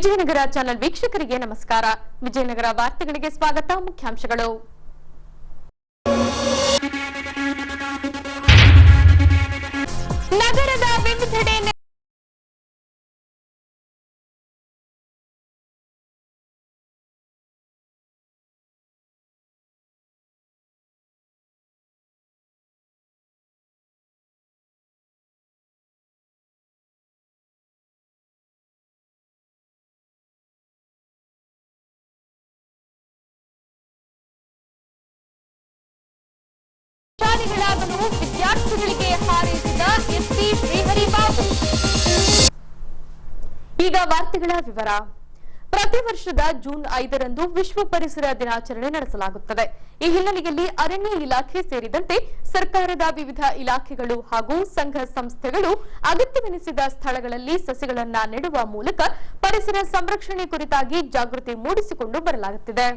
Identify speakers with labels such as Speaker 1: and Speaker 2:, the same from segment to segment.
Speaker 1: Vijayanagara channel ವೀಕ್ಷಕರಿಗೆ ನಮಸ್ಕಾರ. ವಿಜಯನಗರ ವಾರ್ತೆಗಳಿಗೆ ಸ್ವಾಗತ. ಮುಖ್ಯಾಂಶಗಳು. ನಗರದ ವಿವಿಧೆಡೆ ಶಾಲೆಗಳಾಗಲು ವಿದ್ಯಾರ್ಥಿಗಳಿಗೆ ಹಾರೈಸಿದ ಎಸ್ಪಿ ಶ್ರೀಹರಿ ಬಾಬು. ಈಗ ವಾರ್ತೆಗಳ ವಿವರ. ಪ್ರತಿ ವರ್ಷದ ಜೂನ್ 5ರಂದು ವಿಶ್ವ ಪರಿಸರ ದಿನಾಚರಣೆ ನಡೆಸಲಾಗುತ್ತದೆ. ಈ ಹಿನ್ನೆಲೆಯಲ್ಲಿ ಅರಣ್ಯ ಇಲಾಖೆ ಸೇರಿದಂತೆ ಸರ್ಕಾರದ ವಿವಿಧ ಇಲಾಖೆಗಳು ಹಾಗೂ ಸಂಘ ಸಂಸ್ಥೆಗಳು ಅಗತ್ಯವೆನಿಸಿದ ಸ್ಥಳಗಳಲ್ಲಿ ಸಸಿಗಳನ್ನು ನೆಡುವ ಮೂಲಕ ಪರಿಸರ ಸಂರಕ್ಷಣೆ ಕುರಿತಾಗಿ ಜಾಗೃತಿ ಮೂಡಿಸಿಕೊಂಡು ಬರಲಾಗುತ್ತಿದೆ.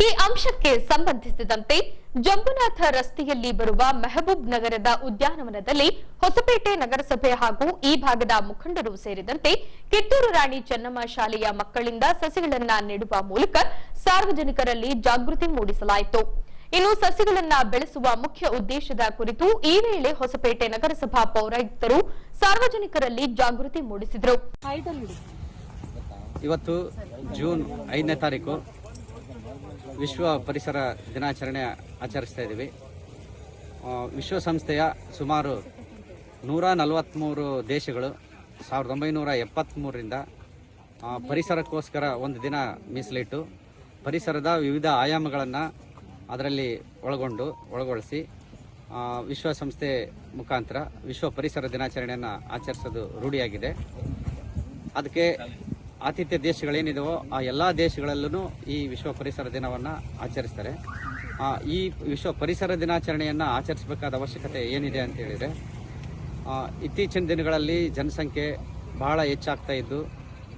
Speaker 1: ಈ ಅಂಶಕ್ಕೆ ಸಂಬಂಧಿಸಿದಂತೆ ಜಂಬುನಾಥ ರಸ್ತೆಯಲ್ಲಿ ಬರುವ ಮೆಹಬೂಬ್ ನಗರದ ಉದ್ಯಾನವನದಲ್ಲಿ ಹೊಸಪೇಟೆ ನಗರಸಭೆ ಹಾಗೂ ಈ ಭಾಗದ ಮುಖಂಡರು ಸೇರಿದಂತೆ ಕಿತ್ತೂರು ರಾಣಿ ಚೆನ್ನಮ್ಮ ಶಾಲೆಯ ಮಕ್ಕಳಿಂದ ಸಸಿಗಳನ್ನು ನೆಡುವ ಮೂಲಕ ಸಾರ್ವಜನಿಕರಲ್ಲಿ ಜಾಗೃತಿ ಮೂಡಿಸಲಾಯಿತು. ಇನ್ನು ಸಸಿಗಳನ್ನ ಬೆಳೆಸುವ ಮುಖ್ಯ ಉದ್ದೇಶದ ಕುರಿತು ಈ ವೇಳೆ ಹೊಸಪೇಟೆ ನಗರಸಭಾ ಪೌರಾಯುಕ್ತರು ಸಾರ್ವಜನಿಕರಲ್ಲಿ ಜಾಗೃತಿ ಮೂಡಿಸಿದರು.
Speaker 2: ಇವತ್ತು ಜೂನ್ 5ನೇ ತಾರೀಕು ವಿಶ್ವ ಪರಿಸರ ದಿನಾಚರಣೆ ಆಚರಿಸ್ತಾ ಇದ್ದೀವಿ. ವಿಶ್ವಸಂಸ್ಥೆಯ ಸುಮಾರು 143 ದೇಶಗಳು 1973ರಿಂದ ಪರಿಸರಕ್ಕೋಸ್ಕರ ಒಂದು ದಿನ ಮೀಸಲಿಟ್ಟು ಪರಿಸರದ ವಿವಿಧ ಆಯಾಮಗಳನ್ನು ಅದರಲ್ಲಿ ಒಳಗೊಳಿಸಿ ವಿಶ್ವಸಂಸ್ಥೆ ಮುಖಾಂತರ ವಿಶ್ವ ಪರಿಸರ ದಿನಾಚರಣೆಯನ್ನು ಆಚರಿಸೋದು ರೂಢಿಯಾಗಿದೆ. ಅದಕ್ಕೆ ಆತಿಥ್ಯ ದೇಶಗಳೇನಿದೆಯೋ ಆ ಎಲ್ಲ ದೇಶಗಳಲ್ಲೂ ಈ ವಿಶ್ವ ಪರಿಸರ ದಿನವನ್ನು ಆಚರಿಸ್ತಾರೆ. ಈ ವಿಶ್ವ ಪರಿಸರ ದಿನಾಚರಣೆಯನ್ನು ಆಚರಿಸಬೇಕಾದ ಅವಶ್ಯಕತೆ ಏನಿದೆ ಅಂತ ಹೇಳಿದರೆ, ಇತ್ತೀಚಿನ ದಿನಗಳಲ್ಲಿ ಜನಸಂಖ್ಯೆ ಬಹಳ ಹೆಚ್ಚಾಗ್ತಾ ಇದ್ದು,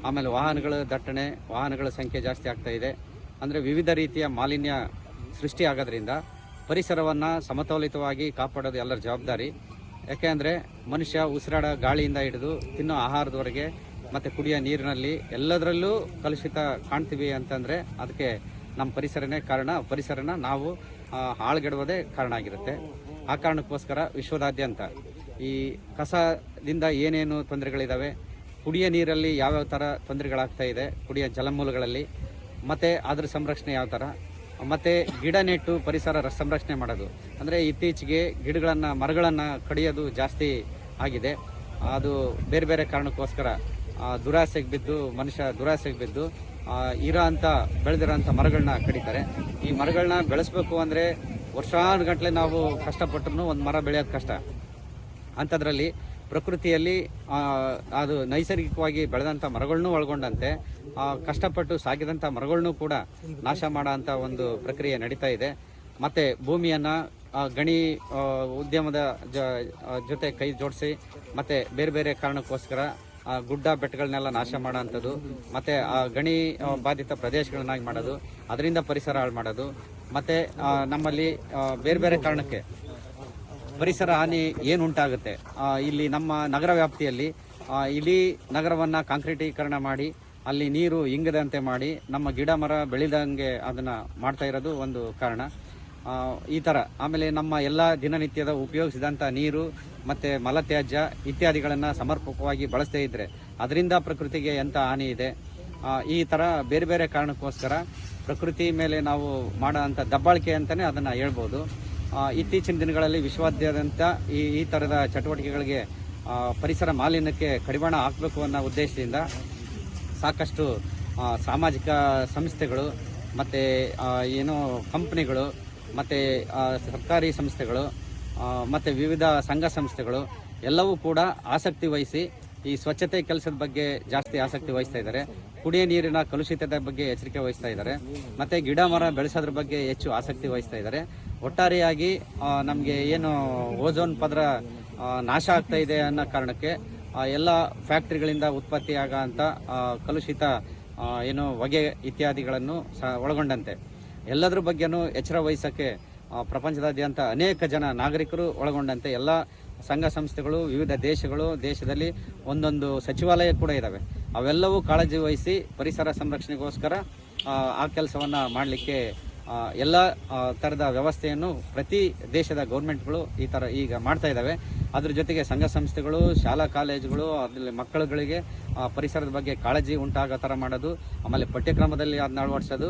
Speaker 2: ಆಮೇಲೆ ವಾಹನಗಳ ಸಂಖ್ಯೆ ಜಾಸ್ತಿ ಆಗ್ತಾ ಇದೆ. ಅಂದರೆ ವಿವಿಧ ರೀತಿಯ ಮಾಲಿನ್ಯ ಸೃಷ್ಟಿ ಆಗೋದ್ರಿಂದ ಪರಿಸರವನ್ನು ಸಮತೋಲಿತವಾಗಿ ಕಾಪಾಡೋದು ಎಲ್ಲರ ಜವಾಬ್ದಾರಿ. ಯಾಕೆಂದರೆ ಮನುಷ್ಯ ಉಸಿರಾಡೋ ಗಾಳಿಯಿಂದ ಹಿಡಿದು ತಿನ್ನೋ ಆಹಾರದವರೆಗೆ ಮತ್ತು ಕುಡಿಯೋ ನೀರಿನಲ್ಲಿ ಎಲ್ಲದರಲ್ಲೂ ಕಲುಷಿತ ಕಾಣ್ತೀವಿ ಅಂತಂದರೆ ಅದಕ್ಕೆ ನಮ್ಮ ಪರಿಸರನೇ ಕಾರಣ. ಪರಿಸರನ ನಾವು ಹಾಳುಗೆಡುವುದೇ ಕಾರಣ ಆಗಿರುತ್ತೆ. ಆ ಕಾರಣಕ್ಕೋಸ್ಕರ ವಿಶ್ವದಾದ್ಯಂತ ಈ ಕಸದಿಂದ ಏನೇನು ತೊಂದರೆಗಳಿದ್ದಾವೆ, ಕುಡಿಯೋ ನೀರಲ್ಲಿ ಯಾವ್ಯಾವ ಥರ ತೊಂದರೆಗಳಾಗ್ತಾ ಇದೆ, ಕುಡಿಯೋ ಜಲಮೂಲಗಳಲ್ಲಿ, ಮತ್ತು ಅದ್ರ ಸಂರಕ್ಷಣೆ ಯಾವ ಥರ, ಮತ್ತು ಗಿಡ ನೆಟ್ಟು ಪರಿಸರ ಸಂರಕ್ಷಣೆ ಮಾಡೋದು. ಅಂದರೆ ಇತ್ತೀಚೆಗೆ ಮರಗಳನ್ನು ಕಡಿಯೋದು ಜಾಸ್ತಿ ಆಗಿದೆ. ಅದು ಬೇರೆ ಬೇರೆ ಕಾರಣಕ್ಕೋಸ್ಕರ ಮನುಷ್ಯ ದುರಾಸೆಗೆ ಬಿದ್ದು ಬೆಳೆದಿರೋಂಥ ಮರಗಳನ್ನ ಕಡಿತಾರೆ. ಈ ಮರಗಳನ್ನ ಬೆಳೆಸಬೇಕು ಅಂದರೆ ವರ್ಷಾನುಗಟ್ಟಲೆ ನಾವು ಕಷ್ಟಪಟ್ಟರು ಒಂದು ಮರ ಬೆಳೆಯೋದು ಕಷ್ಟ. ಅಂಥದ್ರಲ್ಲಿ ಪ್ರಕೃತಿಯಲ್ಲಿ ಅದು ನೈಸರ್ಗಿಕವಾಗಿ ಬೆಳೆದಂಥ ಮರಗಳನ್ನೂ ಒಳಗೊಂಡಂತೆ ಕಷ್ಟಪಟ್ಟು ಸಾಕಿದಂಥ ಮರಗಳನ್ನೂ ಕೂಡ ನಾಶ ಮಾಡೋ ಅಂಥ ಒಂದು ಪ್ರಕ್ರಿಯೆ ನಡೀತಾ ಇದೆ. ಮತ್ತು ಭೂಮಿಯನ್ನು ಗಣಿ ಉದ್ಯಮದ ಜೊತೆ ಕೈ ಜೋಡಿಸಿ ಮತ್ತು ಬೇರೆ ಬೇರೆ ಕಾರಣಕ್ಕೋಸ್ಕರ ಗುಡ್ಡ ಬೆಟ್ಟಗಳನ್ನೆಲ್ಲ ನಾಶ ಮಾಡೋ ಅಂಥದ್ದು, ಮತ್ತು ಆ ಗಣಿ ಬಾಧಿತ ಪ್ರದೇಶಗಳನ್ನಾಗಿ ಮಾಡೋದು, ಅದರಿಂದ ಪರಿಸರ ಹಾಳು ಮಾಡೋದು, ಮತ್ತು ನಮ್ಮಲ್ಲಿ ಬೇರೆ ಬೇರೆ ಕಾರಣಕ್ಕೆ ಪರಿಸರ ಹಾನಿ ಏನುಂಟಾಗುತ್ತೆ. ಇಲ್ಲಿ ನಮ್ಮ ನಗರ ವ್ಯಾಪ್ತಿಯಲ್ಲಿ ಇಡೀ ನಗರವನ್ನು ಕಾಂಕ್ರೀಟೀಕರಣ ಮಾಡಿ ಅಲ್ಲಿ ನೀರು ಇಂಗದಂತೆ ಮಾಡಿ ನಮ್ಮ ಗಿಡ ಮರ ಬೆಳೆದಂಗೆ ಅದನ್ನು ಮಾಡ್ತಾ ಇರೋದು ಒಂದು ಕಾರಣ. ಈ ಥರ ಆಮೇಲೆ ನಮ್ಮ ಎಲ್ಲ ದಿನನಿತ್ಯದ ಉಪಯೋಗಿಸಿದಂಥ ನೀರು ಮತ್ತು ಮಲತ್ಯಾಜ್ಯ ಇತ್ಯಾದಿಗಳನ್ನು ಸಮರ್ಪಕವಾಗಿ ಬಳಸದೇ ಇದ್ದರೆ ಅದರಿಂದ ಪ್ರಕೃತಿಗೆ ಎಂಥ ಹಾನಿ ಇದೆ. ಈ ಥರ ಬೇರೆ ಬೇರೆ ಕಾರಣಕ್ಕೋಸ್ಕರ ಪ್ರಕೃತಿ ಮೇಲೆ ನಾವು ಮಾಡೋ ಅಂಥ ದಬ್ಬಾಳಿಕೆ ಅಂತಲೇ ಅದನ್ನು ಹೇಳ್ಬೋದು. ಇತ್ತೀಚಿನ ದಿನಗಳಲ್ಲಿ ವಿಶ್ವಾದ್ಯಂತ ಈ ಥರದ ಚಟುವಟಿಕೆಗಳಿಗೆ ಪರಿಸರ ಮಾಲಿನ್ಯಕ್ಕೆ ಕಡಿವಾಣ ಹಾಕಬೇಕು ಅನ್ನೋ ಉದ್ದೇಶದಿಂದ ಸಾಕಷ್ಟು ಸಾಮಾಜಿಕ ಸಂಸ್ಥೆಗಳು ಮತ್ತು ಕಂಪ್ನಿಗಳು ಮತ್ತು ಸರ್ಕಾರಿ ಸಂಸ್ಥೆಗಳು ಮತ್ತು ವಿವಿಧ ಸಂಘ ಸಂಸ್ಥೆಗಳು ಎಲ್ಲವೂ ಕೂಡ ಆಸಕ್ತಿ ವಹಿಸಿ ಈ ಸ್ವಚ್ಛತೆ ಕೆಲಸದ ಬಗ್ಗೆ ಜಾಸ್ತಿ ಆಸಕ್ತಿ ವಹಿಸ್ತಾ ಇದ್ದಾರೆ. ಕುಡಿಯೋ ನೀರಿನ ಕಲುಷಿತದ ಬಗ್ಗೆ ಎಚ್ಚರಿಕೆ ವಹಿಸ್ತಾ ಇದ್ದಾರೆ. ಮತ್ತು ಗಿಡ ಮರ ಬೆಳೆಸೋದ್ರ ಬಗ್ಗೆ ಹೆಚ್ಚು ಆಸಕ್ತಿ ವಹಿಸ್ತಾ ಇದ್ದಾರೆ. ಒಟ್ಟಾರೆಯಾಗಿ ನಮಗೆ ಏನು ಓಝೋನ್ ಪದರ ನಾಶ ಆಗ್ತಾ ಇದೆ ಅನ್ನೋ ಕಾರಣಕ್ಕೆ ಎಲ್ಲ ಫ್ಯಾಕ್ಟ್ರಿಗಳಿಂದ ಉತ್ಪತ್ತಿಯಾಗೋಂಥ ಕಲುಷಿತ ಹೊಗೆ ಇತ್ಯಾದಿಗಳನ್ನು ಒಳಗೊಂಡಂತೆ ಎಲ್ಲದರ ಬಗ್ಗೆನೂ ಎಚ್ಚರ ವಹಿಸೋಕ್ಕೆ ಪ್ರಪಂಚದಾದ್ಯಂತ ಅನೇಕ ಜನ ನಾಗರಿಕರು ಒಳಗೊಂಡಂತೆ ಎಲ್ಲ ಸಂಘ ಸಂಸ್ಥೆಗಳು ವಿವಿಧ ದೇಶದಲ್ಲಿ ಒಂದೊಂದು ಸಚಿವಾಲಯ ಕೂಡ ಇದ್ದಾವೆ. ಅವೆಲ್ಲವೂ ಕಾಳಜಿ ವಹಿಸಿ ಪರಿಸರ ಸಂರಕ್ಷಣೆಗೋಸ್ಕರ ಆ ಕೆಲಸವನ್ನು ಮಾಡಲಿಕ್ಕೆ ಎಲ್ಲ ಥರದ ವ್ಯವಸ್ಥೆಯನ್ನು ಪ್ರತಿ ದೇಶದ ಗೌರ್ಮೆಂಟ್ಗಳು ಈ ಥರ ಈಗ ಮಾಡ್ತಾ ಇದ್ದಾವೆ. ಅದ್ರ ಜೊತೆಗೆ ಸಂಘ ಸಂಸ್ಥೆಗಳು, ಶಾಲಾ ಕಾಲೇಜುಗಳು ಅದರಲ್ಲಿ ಮಕ್ಕಳುಗಳಿಗೆ ಪರಿಸರದ ಬಗ್ಗೆ ಕಾಳಜಿ ಉಂಟಾಗೋ ಥರ ಮಾಡೋದು, ಆಮೇಲೆ ಪಠ್ಯಕ್ರಮದಲ್ಲಿ ಅದನ್ನ ಅಳವಡಿಸೋದು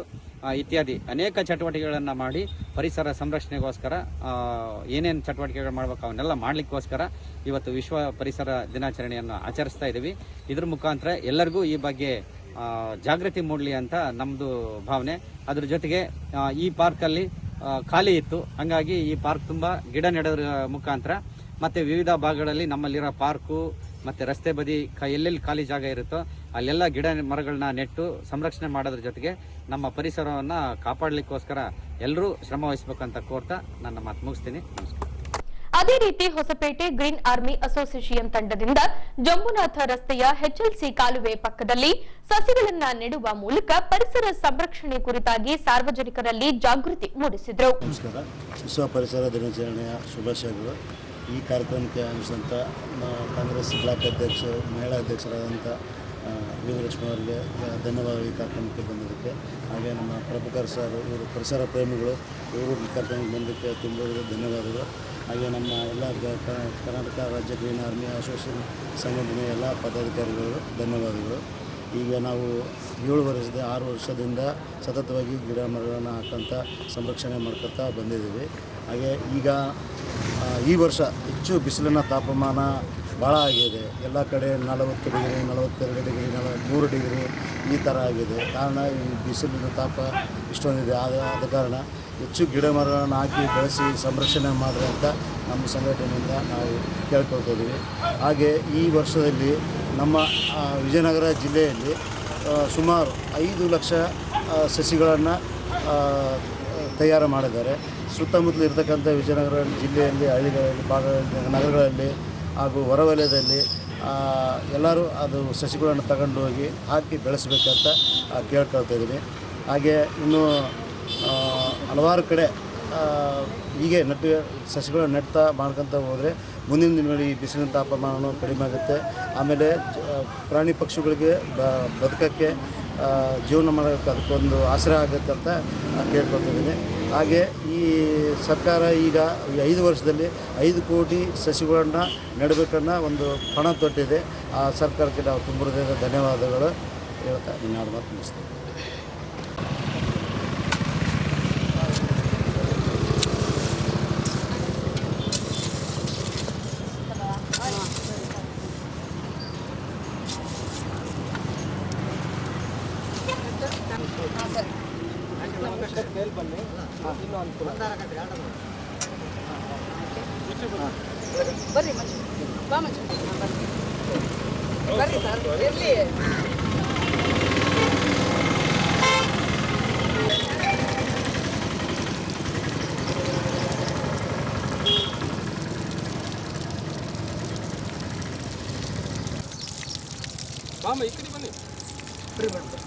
Speaker 2: ಇತ್ಯಾದಿ ಅನೇಕ ಚಟುವಟಿಕೆಗಳನ್ನು ಮಾಡಿ ಪರಿಸರ ಸಂರಕ್ಷಣೆಗೋಸ್ಕರ ಏನೇನು ಚಟುವಟಿಕೆಗಳು ಮಾಡಬೇಕು ಅವನ್ನೆಲ್ಲ ಮಾಡಲಿಕ್ಕೋಸ್ಕರ ಇವತ್ತು ವಿಶ್ವ ಪರಿಸರ ದಿನಾಚರಣೆಯನ್ನು ಆಚರಿಸ್ತಾ ಇದ್ದೀವಿ. ಇದ್ರ ಮುಖಾಂತರ ಎಲ್ಲರಿಗೂ ಈ ಬಗ್ಗೆ ಜಾಗೃತಿ ಮೂಡಲಿ ಅಂತ ನಮ್ಮದು ಭಾವನೆ. ಅದ್ರ ಜೊತೆಗೆ ಈ ಪಾರ್ಕಲ್ಲಿ ಖಾಲಿ ಇತ್ತು, ಹಾಗಾಗಿ ಈ ಪಾರ್ಕ್ ತುಂಬ ಗಿಡ ನೆಡೋದ್ರ ಮುಖಾಂತರ ಮತ್ತು ವಿವಿಧ ಭಾಗಗಳಲ್ಲಿ ನಮ್ಮಲ್ಲಿರೋ ಪಾರ್ಕು ಮತ್ತು ರಸ್ತೆ ಬದಿ ಎಲ್ಲೆಲ್ಲಿ ಖಾಲಿ ಜಾಗ ಇರುತ್ತೋ ಅಲ್ಲೆಲ್ಲ ಗಿಡ ಮರಗಳನ್ನ ನೆಟ್ಟು ಸಂರಕ್ಷಣೆ ಮಾಡೋದ್ರ ಜೊತೆಗೆ ನಮ್ಮ ಪರಿಸರವನ್ನು ಕಾಪಾಡಲಿಕ್ಕೋಸ್ಕರ ಎಲ್ಲರೂ ಶ್ರಮ ವಹಿಸಬೇಕಂತ ಕೋರ್ತಾ ನನ್ನ ಮಾತು ಮುಗಿಸ್ತೀನಿ. ನಮಸ್ಕಾರ.
Speaker 1: ಅದೇ ರೀತಿ ಹೊಸಪೇಟೆ ಗ್ರೀನ್ ಆರ್ಮಿ ಅಸೋಸಿಯೇಷನ್ ತಂಡದಿಂದ ಜಂಬುನಾಥ ರಸ್ತೆಯ HLC ಕಾಲುವೆ ಪಕ್ಕದಲ್ಲಿ ಸಸಿಗಳನ್ನ ನೆಡುವ ಮೂಲಕ ಪರಿಸರ ಸಂರಕ್ಷಣೆ ಕುರಿತಾಗಿ ಸಾರ್ವಜನಿಕರಲ್ಲಿ ಜಾಗೃತಿ ಮೂಡಿಸಿದರು.
Speaker 3: ನಮಸ್ಕಾರ. ವಿಶ್ವ ಪರಿಸರ ದಿನಾಚರಣೆಯ ಶುಭಾಶಯಗಳು. ಈ ಕಾರ್ಯಕ್ರಮಕ್ಕೆ ಆಗಮಿಸಿದಂಥ ಕಾಂಗ್ರೆಸ್ ಬ್ಲಾಕ್ ಅಧ್ಯಕ್ಷ, ಮಹಿಳಾ ಅಧ್ಯಕ್ಷರಾದಂಥ ವಿಜಯಲಕ್ಷ್ಮಿ ಅವರಿಗೆ ಧನ್ಯವಾದ ಈ ಕಾರ್ಯಕ್ರಮಕ್ಕೆ ಬಂದಿದ್ದಕ್ಕೆ. ಹಾಗೆ ನಮ್ಮ ಪ್ರಭಾಕರ್ ಸರ್, ಇವರು ಪರಿಸರ ಪ್ರೇಮಿಗಳು, ಇವರು ಈ ಕಾರ್ಯಕ್ರಮಕ್ಕೆ ಬಂದಕ್ಕೆ ತುಂಬ ಧನ್ಯವಾದಗಳು. ಹಾಗೆ ನಮ್ಮ ಎಲ್ಲ ಕರ್ನಾಟಕ ರಾಜ್ಯ ಗ್ರೀನ್ ಆರ್ಮಿ ಅಸೋಸಿಯೇಷನ್ ಸಂಘಟನೆಯ ಎಲ್ಲ ಪದಾಧಿಕಾರಿಗಳು ಧನ್ಯವಾದಗಳು. ಈಗ ನಾವು 6 ವರ್ಷದಿಂದ ಸತತವಾಗಿ ಗಿಡ ಮರಗಳನ್ನು ಹಾಕೋಂಥ ಸಂರಕ್ಷಣೆ ಮಾಡ್ಕೊತಾ ಬಂದಿದ್ದೀವಿ. ಹಾಗೆ ಈಗ ಈ ವರ್ಷ ಹೆಚ್ಚು ಬಿಸಿಲಿನ ತಾಪಮಾನ ಭಾಳ ಆಗಿದೆ. ಎಲ್ಲ ಕಡೆ 40 ಡಿಗ್ರಿ, 42 ಡಿಗ್ರಿ, 3 ಡಿಗ್ರಿ ಈ ಥರ ಆಗಿದೆ. ಕಾರಣ ಈ ಬಿಸಿಲಿನ ತಾಪ ಇಷ್ಟೊಂದಿದೆ. ಆದ ಕಾರಣ ಹೆಚ್ಚು ಗಿಡ ಮರಗಳನ್ನು ಹಾಕಿ ಬೆಳೆಸಿ ಸಂರಕ್ಷಣೆ ಮಾಡಿರಿ ಅಂತ ನಮ್ಮ ಸಂಘಟನೆಯಿಂದ ನಾವು ಕೇಳ್ಕೊಳ್ತಿದ್ದೀವಿ. ಹಾಗೆ ಈ ವರ್ಷದಲ್ಲಿ ನಮ್ಮ ವಿಜಯನಗರ ಜಿಲ್ಲೆಯಲ್ಲಿ ಸುಮಾರು 5 ಲಕ್ಷ ಸಸಿಗಳನ್ನು ತಯಾರು ಮಾಡಿದ್ದಾರೆ. ಸುತ್ತಮುತ್ತಲು ಇರತಕ್ಕಂಥ ವಿಜಯನಗರ ಜಿಲ್ಲೆಯಲ್ಲಿ ಹಳ್ಳಿಗಳಲ್ಲಿ, ಭಾಗಗಳಲ್ಲಿ, ನಗರಗಳಲ್ಲಿ ಹಾಗೂ ಹೊರವಲಯದಲ್ಲಿ ಎಲ್ಲರೂ ಅದು ಸಸಿಗಳನ್ನು ತಗೊಂಡು ಹೋಗಿ ಹಾಕಿ ಬೆಳೆಸಬೇಕಂತ ಕೇಳ್ಕೊಳ್ತಾ ಇದ್ದೀನಿ. ಹಾಗೆ ಇನ್ನೂ ಹಲವಾರು ಕಡೆ ಹೀಗೆ ಸಸಿಗಳನ್ನು ನೆಡ್ತಾ ಮಾಡ್ಕೊತ ಹೋದರೆ ಮುಂದಿನ ದಿನಗಳಲ್ಲಿ ಈ ಬಿಸಿಲಿನ ತಾಪಮಾನವೂ ಕಡಿಮೆ ಆಗುತ್ತೆ. ಆಮೇಲೆ ಪ್ರಾಣಿ ಪಕ್ಷಿಗಳಿಗೆ ಬದುಕೋಕ್ಕೆ, ಜೀವನ ಮಾಡೋಕ್ಕೆ ಅದಕ್ಕೊಂದು ಆಸರೆ ಆಗುತ್ತೆ ಅಂತ ಕೇಳ್ಕೊಳ್ತಿದ್ದೀನಿ. ಹಾಗೆ ಈ ಸರ್ಕಾರ ಈಗ ಈ 5 ವರ್ಷದಲ್ಲಿ 5 ಕೋಟಿ ಸಸಿಗಳನ್ನು ನೆಡಬೇಕನ್ನೋ ಒಂದು ಪಣ ತೊಟ್ಟಿದೆ. ಆ ಸರ್ಕಾರಕ್ಕೆ ನಾವು ತುಂಬ ಹೃದಯದ ಧನ್ಯವಾದಗಳು ಹೇಳ್ತಾ ನನ್ನ ಮಾತು ಮುಗಿಸ್ತೀನಿ.
Speaker 4: ಬರ್ರಿ ಮಂಜು, ಬಾ ಮಂಜು, ಬರ್ರಿ ಸರ್, ಎಲ್ಲಿ
Speaker 5: ಬಾಮ ಈ ಕಡೆ ಬನ್ನಿ. ಫ್ರೀ ಮಾಡಿ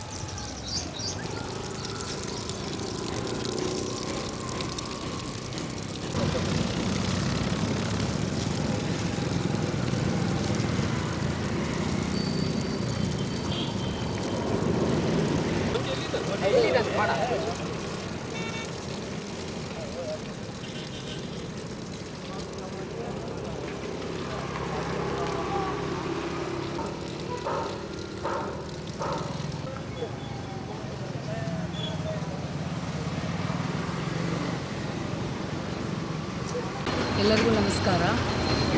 Speaker 4: ಎಲ್ಲರಿಗೂ ನಮಸ್ಕಾರ.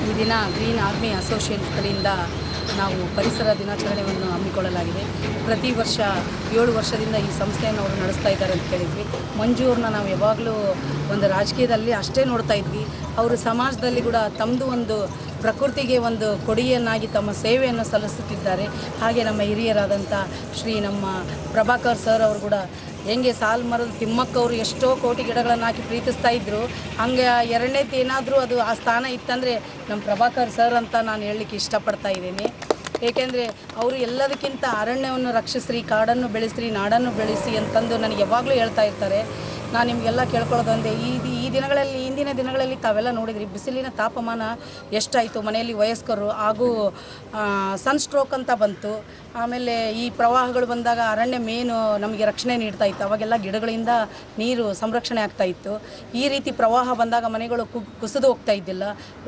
Speaker 4: ಈ ದಿನ ಗ್ರೀನ್ ಆರ್ಮಿ ಅಸೋಸಿಯೇಷನ್ ಕಡೆಯಿಂದ ನಾವು ಪರಿಸರ ದಿನಾಚರಣೆಯನ್ನು ಹಮ್ಮಿಕೊಳ್ಳಲಾಗಿದೆ. ಪ್ರತಿ ವರ್ಷ 7 ವರ್ಷದಿಂದ ಈ ಸಂಸ್ಥೆಯನ್ನು ಅವರು ನಡೆಸ್ತಾ ಇದ್ದಾರೆ ಅಂತ ಕೇಳಿದ್ವಿ. ಮಂಜು ಅವ್ರನ್ನ ನಾವು ಯಾವಾಗಲೂ ಒಂದು ರಾಜಕೀಯದಲ್ಲಿ ಅಷ್ಟೇ ನೋಡ್ತಾ ಇದ್ವಿ. ಅವರು ಸಮಾಜದಲ್ಲಿ ಕೂಡ ತಮ್ಮದು ಒಂದು ಪ್ರಕೃತಿಗೆ ಒಂದು ಕೊಡುಗೆಯನ್ನಾಗಿ ತಮ್ಮ ಸೇವೆಯನ್ನು ಸಲ್ಲಿಸುತ್ತಿದ್ದಾರೆ. ಹಾಗೆ ನಮ್ಮ ಹಿರಿಯರಾದಂಥ ನಮ್ಮ ಪ್ರಭಾಕರ್ ಸರ್ ಅವರು ಕೂಡ ಹೆಂಗೆ ಸಾಲುಮರದ ತಿಮ್ಮಕ್ಕವರು ಎಷ್ಟೋ ಕೋಟಿ ಗಿಡಗಳನ್ನು ಹಾಕಿ ಪ್ರೀತಿಸ್ತಾ ಇದ್ದರು, ಹಂಗೆ ಎರಡನೇದು ಏನಾದರೂ ಅದು ಆ ಸ್ಥಾನ ಇತ್ತಂದರೆ ನಮ್ಮ ಪ್ರಭಾಕರ್ ಸರ್ ಅಂತ ನಾನು ಹೇಳಲಿಕ್ಕೆ ಇಷ್ಟಪಡ್ತಾ ಇದ್ದೀನಿ. ಏಕೆಂದರೆ ಅವರು ಎಲ್ಲದಕ್ಕಿಂತ ಅರಣ್ಯವನ್ನು ರಕ್ಷಿಸ್ರಿ, ಕಾಡನ್ನು ಬೆಳೆಸ್ರಿ, ನಾಡನ್ನು ಬೆಳೆಸಿ ಅಂತಂದು ನನಗೆ ಯಾವಾಗಲೂ ಹೇಳ್ತಾ ಇರ್ತಾರೆ. ನಾನು ನಿಮಗೆಲ್ಲ ಕೇಳ್ಕೊಳ್ಳೋದು ಅಂದರೆ ಈ ದಿನಗಳಲ್ಲಿ ಹಿಂದಿನ ದಿನಗಳಲ್ಲಿ ತಾವೆಲ್ಲ ನೋಡಿದ್ರಿ, ಬಿಸಿಲಿನ ತಾಪಮಾನ ಎಷ್ಟಾಯಿತು, ಮನೆಯಲ್ಲಿ ವಯಸ್ಕರು ಹಾಗೂ ಸನ್ ಸ್ಟ್ರೋಕ್ ಅಂತ ಬಂತು. ಆಮೇಲೆ ಈ ಪ್ರವಾಹಗಳು ಬಂದಾಗ ಅರಣ್ಯ ಮೇನು ನಮಗೆ ರಕ್ಷಣೆ ನೀಡ್ತಾ ಇತ್ತು. ಅವಾಗೆಲ್ಲ ಗಿಡಗಳಿಂದ ನೀರು ಸಂರಕ್ಷಣೆ ಆಗ್ತಾ ಇತ್ತು. ಈ ರೀತಿ ಪ್ರವಾಹ ಬಂದಾಗ ಮನೆಗಳು ಕುಸಿದು ಹೋಗ್ತಾ ಇದ್ದಿಲ್ಲ.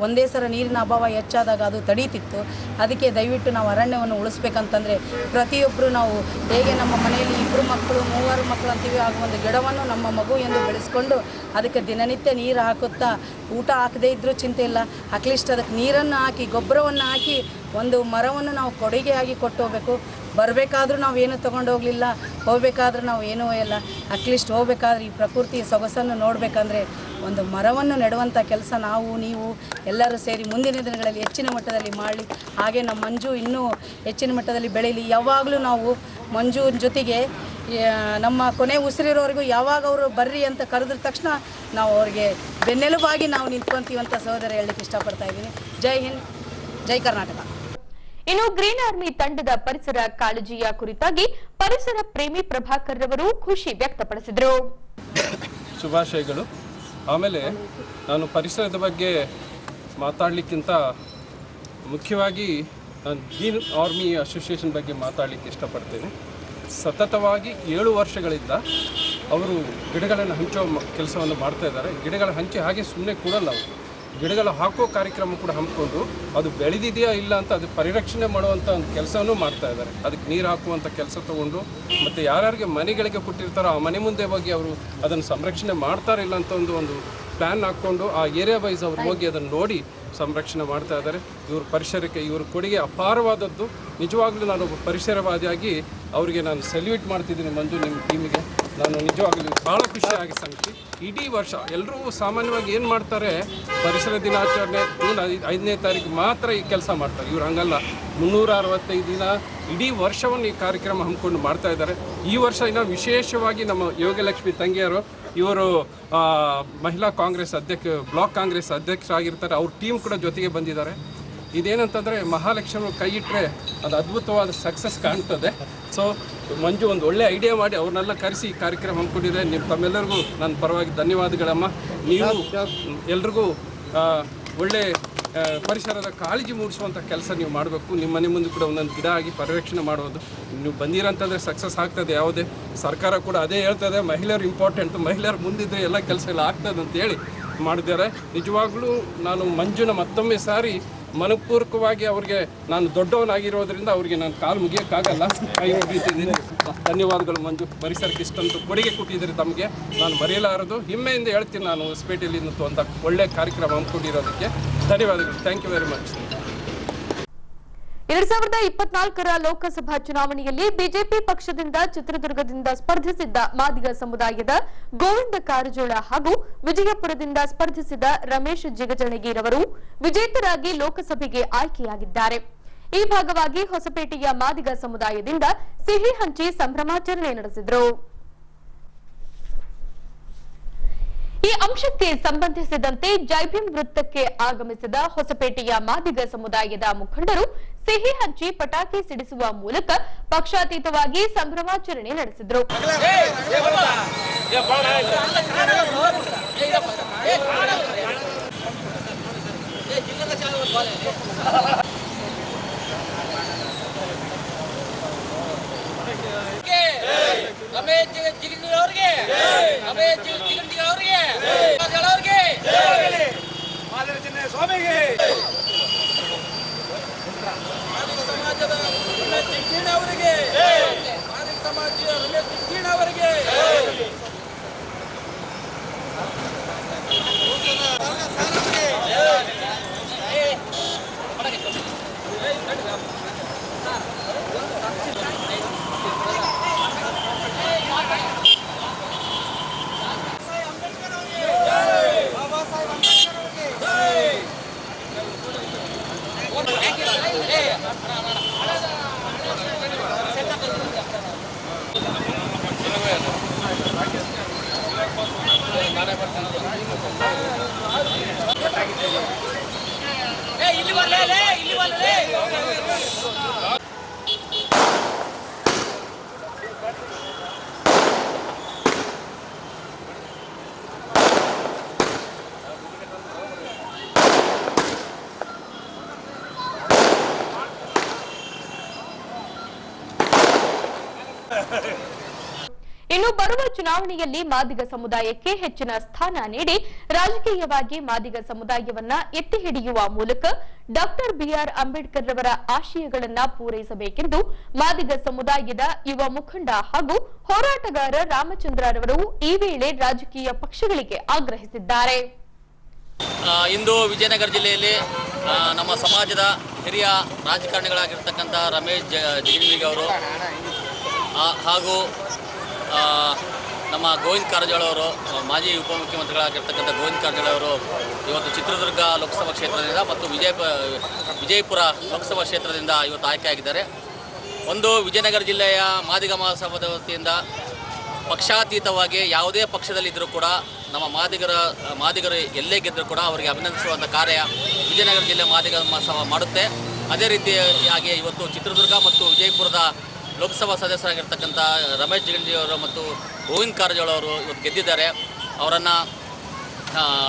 Speaker 4: ಒಂದೇ ಸಲ ನೀರಿನ ಅಭಾವ ಹೆಚ್ಚಾದಾಗ ಅದು ತಡೀತಿತ್ತು. ಅದಕ್ಕೆ ದಯವಿಟ್ಟು ನಾವು ಅರಣ್ಯವನ್ನು ಉಳಿಸ್ಬೇಕಂತಂದರೆ ಪ್ರತಿಯೊಬ್ಬರು ನಾವು ಹೇಗೆ ನಮ್ಮ ಮನೆಯಲ್ಲಿ 2 ಮಕ್ಕಳು 3 ಮಕ್ಕಳು ಅಂತೀವಿ, ಆಗ ಒಂದು ಗಿಡವನ್ನು ನಮ್ಮ ಮಗು ಎಂದು ಬೆಳೆಸ್ಕೊಂಡು ಅದಕ್ಕೆ ದಿನನಿತ್ಯ ನೀರು ಹಾಕುತ್ತಾ, ಊಟ ಹಾಕದೇ ಇದ್ದರೂ ಚಿಂತೆ ಇಲ್ಲ, ಅಟ್ಲೀಸ್ಟ್ ಅದಕ್ಕೆ ನೀರನ್ನು ಹಾಕಿ ಗೊಬ್ಬರವನ್ನು ಹಾಕಿ ಒಂದು ಮರವನ್ನು ನಾವು ಕೊಡುಗೆಯಾಗಿ ಕೊಟ್ಟು ಹೋಗಬೇಕು. ಬರಬೇಕಾದ್ರೂ ನಾವು ಏನು ತೊಗೊಂಡು ಹೋಗಲಿಲ್ಲ, ಹೋಗಬೇಕಾದ್ರೂ ನಾವು ಏನೂ ಇಲ್ಲ. ಅಟ್ಲೀಸ್ಟ್ ಹೋಗಬೇಕಾದ್ರೆ ಈ ಪ್ರಕೃತಿ ಸೊಗಸನ್ನು ನೋಡಬೇಕಂದ್ರೆ ಒಂದು ಮರವನ್ನು ನೆಡುವಂಥ ಕೆಲಸ ನಾವು ನೀವು ಎಲ್ಲರೂ ಸೇರಿ ಮುಂದಿನ ದಿನಗಳಲ್ಲಿ ಹೆಚ್ಚಿನ ಮಟ್ಟದಲ್ಲಿ ಮಾಡಲಿ. ಹಾಗೆ ನಮ್ಮ ಮಂಜು ಇನ್ನೂ ಹೆಚ್ಚಿನ ಮಟ್ಟದಲ್ಲಿ ಬೆಳೀಲಿ. ಯಾವಾಗಲೂ ನಾವು ಮಂಜುವಿನ ಜೊತೆಗೆ ನಮ್ಮ ಕೊನೆ ಉಸಿರಿರೋರಿಗೂ ಯಾವಾಗ ಅವರು ಬರ್ರಿ ಅಂತ ಕರೆದ ತಕ್ಷಣ ನಾವು ಅವ್ರಿಗೆ ಬೆನ್ನೆಲುಬಾಗಿ ನಾವು ನಿಂತ್ಕೊಂತೀವಿ ಅಂತ ಸಹೋದರ ಹೇಳಲಿಕ್ಕೆ ಇಷ್ಟಪಡ್ತಾ ಇದ್ದೀನಿ. ಜೈ ಹಿಂದ್, ಜೈ ಕರ್ನಾಟಕ.
Speaker 1: ಇನ್ನು ಗ್ರೀನ್ ಆರ್ಮಿ ತಂಡದ ಪರಿಸರ ಕಾಳಜಿಯ ಕುರಿತಾಗಿ ಪರಿಸರ ಪ್ರೇಮಿ ಪ್ರಭಾಕರ್ ರವರು ಖುಷಿ ವ್ಯಕ್ತಪಡಿಸಿದರು.
Speaker 5: ಶುಭಾಶಯಗಳು. ಆಮೇಲೆ ನಾನು ಪರಿಸರದ ಬಗ್ಗೆ ಮಾತಾಡಲಿಕ್ಕಿಂತ ಮುಖ್ಯವಾಗಿ ನಾನು ಗ್ರೀನ್ ಆರ್ಮಿ ಅಸೋಸಿಯೇಷನ್ ಬಗ್ಗೆ ಮಾತಾಡಲಿಕ್ಕೆ ಇಷ್ಟಪಡ್ತೇನೆ. ಸತತವಾಗಿ 7 ವರ್ಷಗಳಿಂದ ಅವರು ಗಿಡಗಳನ್ನು ಹಂಚೋ ಕೆಲಸವನ್ನು ಮಾಡ್ತಾ ಇದ್ದಾರೆ. ಗಿಡಗಳ ಹಂಚಿ ಹಾಗೆ ಸುಮ್ಮನೆ ಕೂಡಲ್ಲ, ಅವರು ಗಿಡಗಳ ಹಾಕೋ ಕಾರ್ಯಕ್ರಮ ಕೂಡ ಹಮ್ಮಿಕೊಂಡು ಅದು ಬೆಳೆದಿದೆಯಾ ಇಲ್ಲ ಅಂತ ಅದು ಪರಿರಕ್ಷಣೆ ಮಾಡುವಂಥ ಒಂದು ಕೆಲಸವೂ ಮಾಡ್ತಾ ಇದ್ದಾರೆ. ಅದಕ್ಕೆ ನೀರು ಹಾಕುವಂಥ ಕೆಲಸ ತೊಗೊಂಡು ಮತ್ತು ಯಾರ್ಯಾರಿಗೆ ಮನೆಗಳಿಗೆ ಕೊಟ್ಟಿರ್ತಾರೋ ಆ ಮನೆ ಮುಂದೆ ಹೋಗಿ ಅವರು ಅದನ್ನು ಸಂರಕ್ಷಣೆ ಮಾಡ್ತಾರಿಲ್ಲ ಇಲ್ಲ ಅಂತ ಒಂದು ಪ್ಲ್ಯಾನ್ ಹಾಕ್ಕೊಂಡು ಆ ಏರಿಯಾ ವೈಸ್ ಅವ್ರು ಹೋಗಿ ಅದನ್ನು ನೋಡಿ ಸಂರಕ್ಷಣೆ ಮಾಡ್ತಾ ಇದ್ದಾರೆ. ಇವ್ರ ಪರಿಸರಕ್ಕೆ ಇವ್ರ ಕೊಡುಗೆ ಅಪಾರವಾದದ್ದು. ನಿಜವಾಗ್ಲೂ ನಾನು ಒಬ್ಬ ಪರಿಸರವಾದಿಯಾಗಿ ಅವರಿಗೆ ನಾನು ಸೆಲ್ಯೂಟ್ ಮಾಡ್ತಿದ್ದೀನಿ. ಮಂಜು, ನಿಮ್ಮ ಟೀಮಿಗೆ ನಾನು ನಿಜವಾಗ್ಲೂ ಭಾಳ ಖುಷಿಯಾಗಿ ಸಂಗತಿ. ಇಡೀ ವರ್ಷ ಎಲ್ಲರೂ ಸಾಮಾನ್ಯವಾಗಿ ಏನು ಮಾಡ್ತಾರೆ, ಪರಿಸರ ದಿನಾಚರಣೆ ಜೂನ್ 5ನೇ ತಾರೀಕು ಮಾತ್ರ ಈ ಕೆಲಸ ಮಾಡ್ತಾರೆ. ಇವ್ರು ಹಂಗಲ್ಲ, 365 ದಿನ ಇಡೀ ವರ್ಷವನ್ನು ಈ ಕಾರ್ಯಕ್ರಮ ಹಮ್ಮಿಕೊಂಡು ಮಾಡ್ತಾ ಇದ್ದಾರೆ. ಈ ವರ್ಷ ಇನ್ನೂ ವಿಶೇಷವಾಗಿ ನಮ್ಮ ಯೋಗಲಕ್ಷ್ಮಿ ತಂಗಿಯರು, ಇವರು ಮಹಿಳಾ ಕಾಂಗ್ರೆಸ್ ಬ್ಲಾಕ್ ಕಾಂಗ್ರೆಸ್ ಅಧ್ಯಕ್ಷರಾಗಿರ್ತಾರೆ. ಅವ್ರ ಟೀಮ್ ಕೂಡ ಜೊತೆಗೆ ಬಂದಿದ್ದಾರೆ. ಇದೇನಂತಂದರೆ ಮಹಾಲಕ್ಷ್ಮಿ ಕೈ ಇಟ್ಟರೆ ಅದು ಅದ್ಭುತವಾದ ಸಕ್ಸಸ್ ಕಾಣ್ತದೆ. ಸೊ ಮಂಜು ಒಂದು ಒಳ್ಳೆ ಐಡಿಯಾ ಮಾಡಿ ಅವ್ರನ್ನೆಲ್ಲ ಕರೆಸಿ ಈ ಕಾರ್ಯಕ್ರಮ ಹಮ್ಮಿಕೊಂಡಿದೆ. ತಮ್ಮೆಲ್ಲರಿಗೂ ನನ್ನ ಪರವಾಗಿ ಧನ್ಯವಾದಗಳಮ್ಮ. ನೀವು ಎಲ್ರಿಗೂ ಒಳ್ಳೆ ಪರಿಸರದ ಕಾಳಜಿ ಮೂಡಿಸುವಂಥ ಕೆಲಸ ನೀವು ಮಾಡಬೇಕು. ನಿಮ್ಮ ಮನೆ ಮುಂದೆ ಕೂಡ ಒಂದೊಂದು ಗಿಡ ಆಗಿ ಪರಿರಕ್ಷಣೆ ಮಾಡೋದು ನೀವು ಬಂದಿರಂತಂದರೆ ಸಕ್ಸಸ್ ಆಗ್ತದೆ. ಯಾವುದೇ ಸರ್ಕಾರ ಕೂಡ ಅದೇ ಹೇಳ್ತದೆ, ಮಹಿಳೆಯರು ಇಂಪಾರ್ಟೆಂಟು, ಮಹಿಳೆಯರು ಮುಂದಿದ್ದರೆ ಎಲ್ಲ ಕೆಲಸ ಎಲ್ಲ ಆಗ್ತದೆ ಅಂತೇಳಿ ಮಾಡಿದ್ದಾರೆ. ನಿಜವಾಗ್ಲೂ ನಾನು ಮಂಜುನ ಮತ್ತೊಮ್ಮೆ ಸಾರಿ ಮನಪೂರ್ವಕವಾಗಿ ಅವ್ರಿಗೆ ನಾನು ದೊಡ್ಡವನಾಗಿರೋದ್ರಿಂದ ಅವ್ರಿಗೆ ನಾನು ಕಾಲು ಮುಗಿಯೋಕ್ಕಾಗಲ್ಲ, ಕೈ ಮುಗಿತಿದ್ದೀನಿ. ಧನ್ಯವಾದಗಳು ಮಂಜು, ಪರಿಸರಕ್ಕೆ ಇಷ್ಟಂತೂ ಕೊಡುಗೆ ಕೊಟ್ಟಿದ್ದೀರಿ. ತಮಗೆ ನಾನು ಮರೆಯಲಾರದು, ಹೆಮ್ಮೆಯಿಂದ ಹೇಳ್ತೀನಿ. ನಾನು ಹೊಸಪೇಟೆಯಲ್ಲಿ ಒಂದು ಒಳ್ಳೆ ಕಾರ್ಯಕ್ರಮ ಹಮ್ಮಿಕೊಂಡಿರೋದಕ್ಕೆ ಧನ್ಯವಾದಗಳು. Thank you very much.
Speaker 1: 2024ರ ಲೋಕಸಭಾ ಚುನಾವಣೆಯಲ್ಲಿ ಬಿಜೆಪಿ ಪಕ್ಷದಿಂದ ಚಿತ್ರದುರ್ಗದಿಂದ ಸ್ಪರ್ಧಿಸಿದ್ದ ಮಾದಿಗ ಸಮುದಾಯದ ಗೋವಿಂದ ಕಾರಜೋಳ ಹಾಗೂ ವಿಜಯಪುರದಿಂದ ಸ್ಪರ್ಧಿಸಿದ ರಮೇಶ್ ಜಿಗಜಣಗಿರವರು ವಿಜೇತರಾಗಿ ಲೋಕಸಭೆಗೆ ಆಯ್ಕೆಯಾಗಿದ್ದಾರೆ. ಈ ಭಾಗವಾಗಿ ಹೊಸಪೇಟೆಯ ಮಾದಿಗ ಸಮುದಾಯದಿಂದ ಸಿಹಿ ಹಂಚಿ ಸಂಭ್ರಮಾಚರಣೆ ನಡೆಸಿದರು. ಈ ಅಂಶಕ್ಕೆ ಸಂಬಂಧಿಸಿದಂತೆ ಜೈಭೀಂ ವೃತ್ತಕ್ಕೆ ಆಗಮಿಸಿದ ಹೊಸಪೇಟೆಯ ಮಾದಿಗ ಸಮುದಾಯದ ಮುಖಂಡರು ಸಿಹಿ ಹಂಚಿ ಪಟಾಕಿ ಸಿಡಿಸುವ ಮೂಲಕ ಪಕ್ಷಾತೀತವಾಗಿ ಸಂಭ್ರಮಾಚರಣೆ ನಡೆಸಿದರು. ಇನ್ನು ಬರುವ ಚುನಾವಣೆಯಲ್ಲಿ ಮಾದಿಗ ಸಮುದಾಯಕ್ಕೆ ಹೆಚ್ಚಿನ ಸ್ಥಾನ ನೀಡಿ ರಾಜಕೀಯವಾಗಿ ಮಾದಿಗ ಸಮುದಾಯವನ್ನ ಎತ್ತಿ ಹಿಡಿಯುವ ಮೂಲಕ ಡಾಕ್ಟರ್ ಬಿಆರ್ ಅಂಬೇಡ್ಕರ್ ರವರ ಆಶಯಗಳನ್ನ ಪೂರೈಸಬೇಕೆಂದು ಮಾದಿಗ ಸಮುದಾಯದ ಯುವ ಮುಖಂಡ ಹಾಗೂ ಹೋರಾಟಗಾರ ರಾಮಚಂದ್ರರವರು ಈ ವೇಳೆ ರಾಜಕೀಯ ಪಕ್ಷಗಳಿಗೆ ಆಗ್ರಹಿಸಿದ್ದಾರೆ.
Speaker 6: ಇಂದು ವಿಜಯನಗರ ಜಿಲ್ಲೆಯಲ್ಲಿ ನಮ್ಮ ಸಮಾಜದ ಹಿರಿಯ ರಾಜಕಾರಣಿಗಳಾಗಿರ್ತಕ್ಕಂಥ ರಮೇಶ್ ಜಿಗಜಿಣಗಿ ಅವರು ಹಾಗೂ ನಮ್ಮ ಗೋವಿಂದ ಕಾರಜೋಳ ಅವರು, ಮಾಜಿ ಉಪಮುಖ್ಯಮಂತ್ರಿಗಳಾಗಿರ್ತಕ್ಕಂಥ ಗೋವಿಂದ ಕಾರಜೋಳ ಅವರು ಇವತ್ತು ಚಿತ್ರದುರ್ಗ ಲೋಕಸಭಾ ಕ್ಷೇತ್ರದಿಂದ ಮತ್ತು ವಿಜಯಪುರ ಲೋಕಸಭಾ ಕ್ಷೇತ್ರದಿಂದ ಇವತ್ತು ಆಯ್ಕೆಯಾಗಿದ್ದಾರೆ. ಒಂದು ವಿಜಯನಗರ ಜಿಲ್ಲೆಯ ಮಾದಿಗ ಮಹಾಸಭಾದ ವತಿಯಿಂದ ಪಕ್ಷಾತೀತವಾಗಿ ಯಾವುದೇ ಪಕ್ಷದಲ್ಲಿದ್ದರೂ ಕೂಡ ನಮ್ಮ ಮಾದಿಗರು ಎಲ್ಲೇ ಗೆದ್ದರೂ ಕೂಡ ಅವರಿಗೆ ಅಭಿನಂದಿಸುವಂಥ ಕಾರ್ಯ ವಿಜಯನಗರ ಜಿಲ್ಲೆ ಮಾದಿಗ ಮಹಾಸಭಾ ಮಾಡುತ್ತೆ. ಅದೇ ರೀತಿಯಾಗಿ ಇವತ್ತು ಚಿತ್ರದುರ್ಗ ಮತ್ತು ವಿಜಯಪುರದ ಲೋಕಸಭಾ ಸದಸ್ಯರಾಗಿರ್ತಕ್ಕಂಥ ರಮೇಶ್ ಜಿಗಜಿಣಗಿ ಅವರು ಮತ್ತು ಗೋವಿಂದ ಕಾರಜೋಳ ಅವರು ಇವತ್ತು ಗೆದ್ದಿದ್ದಾರೆ. ಅವರನ್ನು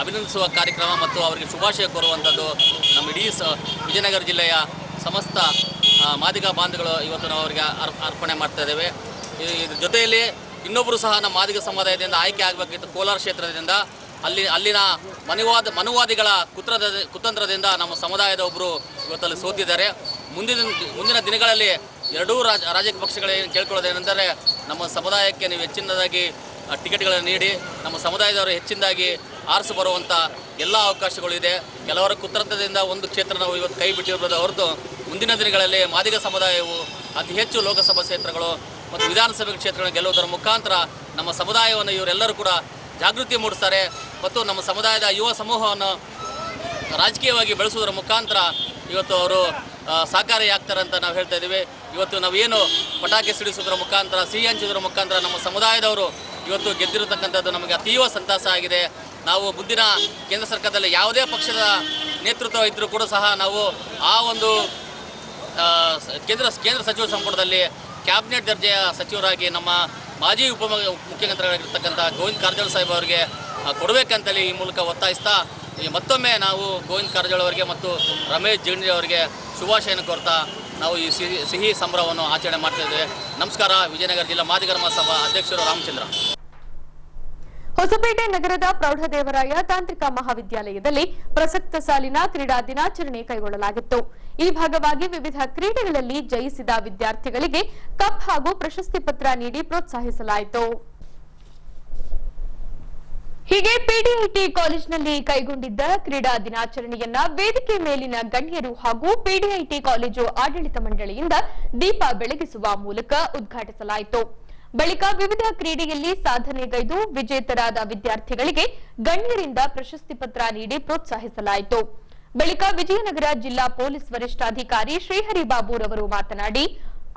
Speaker 6: ಅಭಿನಂದಿಸುವ ಕಾರ್ಯಕ್ರಮ ಮತ್ತು ಅವರಿಗೆ ಶುಭಾಶಯ ಕೋರುವಂಥದ್ದು ನಮ್ಮ ಇಡೀ ವಿಜಯನಗರ ಜಿಲ್ಲೆಯ ಸಮಸ್ತ ಮಾದಿಗ ಬಾಂಧವರು ಇವತ್ತು ನಾವು ಅವರಿಗೆ ಅರ್ಪಣೆ ಮಾಡ್ತಾ ಇದ್ದೇವೆ. ಇದ್ರ ಜೊತೆಯಲ್ಲಿ ಇನ್ನೊಬ್ಬರು ಸಹ ನಮ್ಮ ಮಾದಿಗ ಸಮುದಾಯದಿಂದ ಆಯ್ಕೆ ಆಗಬೇಕಿತ್ತು. ಕೋಲಾರ ಕ್ಷೇತ್ರದಿಂದ ಅಲ್ಲಿನ ಮನುವಾದಿಗಳ ಕುತಂತ್ರದಿಂದ ನಮ್ಮ ಸಮುದಾಯದ ಒಬ್ಬರು ಇವತ್ತಲ್ಲಿ ಸೋತಿದ್ದಾರೆ. ಮುಂದಿನ ದಿನಗಳಲ್ಲಿ ಎರಡೂ ರಾಜಕೀಯ ಪಕ್ಷಗಳೇನು ಕೇಳ್ಕೊಳ್ಳೋದೇನೆಂದರೆ ನಮ್ಮ ಸಮುದಾಯಕ್ಕೆ ನೀವು ಹೆಚ್ಚಿನದಾಗಿ ಟಿಕೆಟ್ಗಳನ್ನು ನೀಡಿ ನಮ್ಮ ಸಮುದಾಯದವರು ಹೆಚ್ಚಿನದಾಗಿ ಆರಿಸಿ ಬರುವಂಥ ಎಲ್ಲ ಅವಕಾಶಗಳು ಇದೆ. ಕೆಲವರ ಕುತಂತ್ರದಿಂದ ಒಂದು ಕ್ಷೇತ್ರ ನಾವು ಇವತ್ತು ಕೈ ಬಿಟ್ಟಿರ್ಬೋದು ಹೊರತು ಮುಂದಿನ ದಿನಗಳಲ್ಲಿ ಮಾದಿಗ ಸಮುದಾಯವು ಅತಿ ಹೆಚ್ಚು ಲೋಕಸಭಾ ಕ್ಷೇತ್ರಗಳು ಮತ್ತು ವಿಧಾನಸಭೆ ಕ್ಷೇತ್ರಗಳನ್ನು ಗೆಲ್ಲುವುದರ ಮುಖಾಂತರ ನಮ್ಮ ಸಮುದಾಯವನ್ನು ಇವರೆಲ್ಲರೂ ಕೂಡ ಜಾಗೃತಿ ಮೂಡಿಸ್ತಾರೆ ಮತ್ತು ನಮ್ಮ ಸಮುದಾಯದ ಯುವ ಸಮೂಹವನ್ನು ರಾಜಕೀಯವಾಗಿ ಬೆಳೆಸುವುದರ ಮುಖಾಂತರ ಇವತ್ತು ಅವರು ಸಹಕಾರಿಯಾಗ್ತಾರೆ ಅಂತ ನಾವು ಹೇಳ್ತಾ ಇದ್ದೀವಿ. ಇವತ್ತು ನಾವೇನು ಪಟಾಕಿ ಸಿಡಿಸೋದ್ರ ಮುಖಾಂತರ ಸಿಹಿ ಹಂಚೋದ್ರ ಮುಖಾಂತರ ನಮ್ಮ ಸಮುದಾಯದವರು ಇವತ್ತು ಗೆದ್ದಿರತಕ್ಕಂಥದ್ದು ನಮಗೆ ಅತೀವ ಸಂತಸ ಆಗಿದೆ. ನಾವು ಮುಂದಿನ ಕೇಂದ್ರ ಸರ್ಕಾರದಲ್ಲಿ ಯಾವುದೇ ಪಕ್ಷದ ನೇತೃತ್ವ ಇದ್ದರೂ ಕೂಡ ಸಹ ನಾವು ಆ ಒಂದು ಕೇಂದ್ರ ಸಚಿವ ಸಂಪುಟದಲ್ಲಿ ಕ್ಯಾಬಿನೆಟ್ ದರ್ಜೆಯ ಸಚಿವರಾಗಿ ನಮ್ಮ ಮಾಜಿ ಮುಖ್ಯಮಂತ್ರಿಗಳಾಗಿರ್ತಕ್ಕಂಥ ಗೋವಿಂದ ಕಾರಜೋಳ ಸಾಹೇಬ್ ಅವರಿಗೆ ಕೊಡಬೇಕಂತೇಳಿ ಈ ಮೂಲಕ ಒತ್ತಾಯಿಸ್ತಾ ಮತ್ತೊಮ್ಮೆ ನಾವು ಗೋವಿಂದ ಕಾರಜೋಳ ಅವರಿಗೆ ಮತ್ತು ರಮೇಶ್ ಜಿಗಜಿಣಗಿ ಅವರಿಗೆ ಶುಭಾಶಯನ ಕೋರ್ತಾ ನಾವು ಈ ಸಿಹಿ ಸಂಭ್ರಮವನ್ನು ಆಚರಣೆ ಮಾಡ್ತಾ ಇದ್ದೇವೆ. ನಮಸ್ಕಾರ. ವಿಜಯನಗರ ಜಿಲ್ಲಾ ಮಾದಿಗರ ಮಹಾಸಭಾ ಅಧ್ಯಕ್ಷರು ರಾಮಚಂದ್ರ.
Speaker 1: ಹೊಸಪೇಟೆ ನಗರದ ಪ್ರೌಢದೇವರಾಯ ತಾಂತ್ರಿಕ ಮಹಾವಿದ್ಯಾಲಯದಲ್ಲಿ ಪ್ರಸಕ್ತ ಸಾಲಿನ ಕ್ರೀಡಾ ದಿನಾಚರಣೆ ಕೈಗೊಳ್ಳಲಾಗಿತ್ತು. ಈ ಭಾಗವಾಗಿ ವಿವಿಧ ಕ್ರೀಡೆಗಳಲ್ಲಿ ಜಯಿಸಿದ ವಿದ್ಯಾರ್ಥಿಗಳಿಗೆ ಕಪ್ ಹಾಗೂ ಪ್ರಶಸ್ತಿ ಪತ್ರ ನೀಡಿ ಪ್ರೋತ್ಸಾಹಿಸಲಾಯಿತು. ಹೀಗೆ ಪಿಡಿಐಟಿ ಕಾಲೇಜಿನಲ್ಲಿ ಕೈಗೊಂಡಿದ್ದ ಕ್ರೀಡಾ ದಿನಾಚರಣೆಯನ್ನ ವೇದಿಕೆ ಮೇಲಿನ ಗಣ್ಯರು ಹಾಗೂ ಪಿಡಿಐಟಿ ಕಾಲೇಜು ಆಡಳಿತ ಮಂಡಳಿಯಿಂದ ದೀಪ ಬೆಳಗಿಸುವ ಮೂಲಕ ಉದ್ಘಾಟಿಸಲಾಯಿತು. ಬಳಿಕ ವಿವಿಧ ಕ್ರೀಡೆಯಲ್ಲಿ ಸಾಧನೆಗೈದು ವಿಜೇತರಾದ ವಿದ್ಯಾರ್ಥಿಗಳಿಗೆ ಗಣ್ಯರಿಂದ ಪ್ರಶಸ್ತಿ ಪತ್ರ ನೀಡಿ ಪ್ರೋತ್ಸಾಹಿಸಲಾಯಿತು. ಬಳಿಕ ವಿಜಯನಗರ ಜಿಲ್ಲಾ ಪೊಲೀಸ್ ವರಿಷ್ಠಾಧಿಕಾರಿ ಶ್ರೀಹರಿ ಬಾಬುರವರು ಮಾತನಾಡಿ,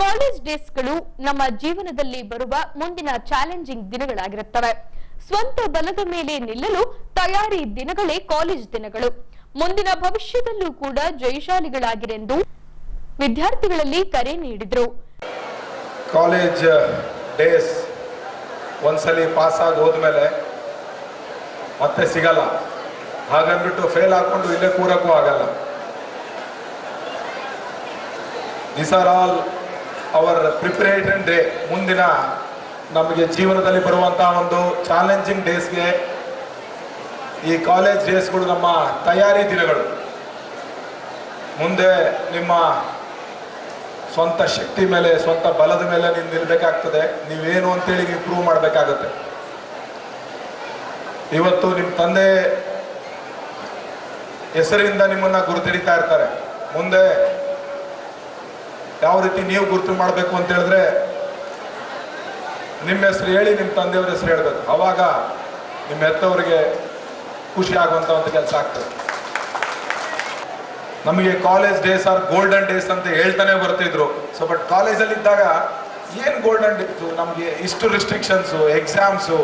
Speaker 1: ಕಾಲೇಜ್ ಡೇಸ್ಗಳು ನಮ್ಮ ಜೀವನದಲ್ಲಿ ಬರುವ ಮುಂದಿನ ಚಾಲೆಂಜಿಂಗ್ ದಿನಗಳಾಗಿರುತ್ತವೆ. ಸ್ವಂತ ಬಲದ ಮೇಲೆ ನಿಲ್ಲಲು ತಯಾರಿ ದಿನಗಳೇ ಕಾಲೇಜ್ ದಿನಗಳು. ಮುಂದಿನ ಭವಿಷ್ಯದಲ್ಲೂ ಕೂಡ ಜಯಶಾಲಿಗಳಾಗಿರೆಂದು ವಿದ್ಯಾರ್ಥಿಗಳಲ್ಲಿ ಕರೆ ನೀಡಿದರು.
Speaker 7: ಕಾಲೇಜ್ ಡೇಸ್ ಒಂದ್ಸಲಿ ಪಾಸ್ ಆಗಿ ಹೋದ್ಮೇಲೆ ಮತ್ತೆ ಸಿಗಲ್ಲ. ಹಾಗಂದ್ಬಿಟ್ಟು ಫೇಲ್ ಹಾಕೊಂಡು ಇಲ್ಲೇ ಕೂರಕ್ಕೂ ಆಗಲ್ಲ. These are all our preparation day. ಮುಂದಿನ ನಮಗೆ ಜೀವನದಲ್ಲಿ ಬರುವಂತಹ ಒಂದು ಚಾಲೆಂಜಿಂಗ್ ಡೇಸ್ಗೆ ಈ ಕಾಲೇಜ್ ಡೇಸ್ಗಳು ನಮ್ಮ ತಯಾರಿ ದಿನಗಳು. ಮುಂದೆ ನಿಮ್ಮ ಸ್ವಂತ ಶಕ್ತಿ ಮೇಲೆ, ಸ್ವಂತ ಬಲದ ಮೇಲೆ ನೀವು ನಿಲ್ಬೇಕಾಗ್ತದೆ. ನೀವೇನು ಅಂತೇಳಿ ನೀವು ಪ್ರೂವ್ ಮಾಡಬೇಕಾಗತ್ತೆ. ಇವತ್ತು ನಿಮ್ಮ ತಂದೆ ಹೆಸರಿಂದ ನಿಮ್ಮನ್ನ ಗುರುತಿಡಿತಾ ಇರ್ತಾರೆ. ಮುಂದೆ ಯಾವ ರೀತಿ ನೀವು ಗುರುತು ಮಾಡಬೇಕು ಅಂತ ಹೇಳಿದ್ರೆ ನಿಮ್ಮ ಹೆಸರು ಹೇಳಿ ನಿಮ್ಮ ತಂದೆಯವ್ರ ಹೆಸರು ಹೇಳ್ಬೇಕು. ಅವಾಗ ನಿಮ್ಮ ಹೆತ್ತವರಿಗೆ ಖುಷಿ ಆಗುವಂತ ಒಂದು ಕೆಲಸ ಆಗ್ತದೆ. ನಮಗೆ college days are golden days ಅಂತ ಹೇಳ್ತಾನೆ ಬರ್ತಿದ್ರು. ಸೊ ಬಟ್ ಕಾಲೇಜಲ್ಲಿ ಇದ್ದಾಗ ಏನು ಗೋಲ್ಡನ್ ಡೇಸು, ನಮಗೆ ಇಷ್ಟು ರಿಸ್ಟ್ರಿಕ್ಷನ್ಸು, ಎಕ್ಸಾಮ್ಸು,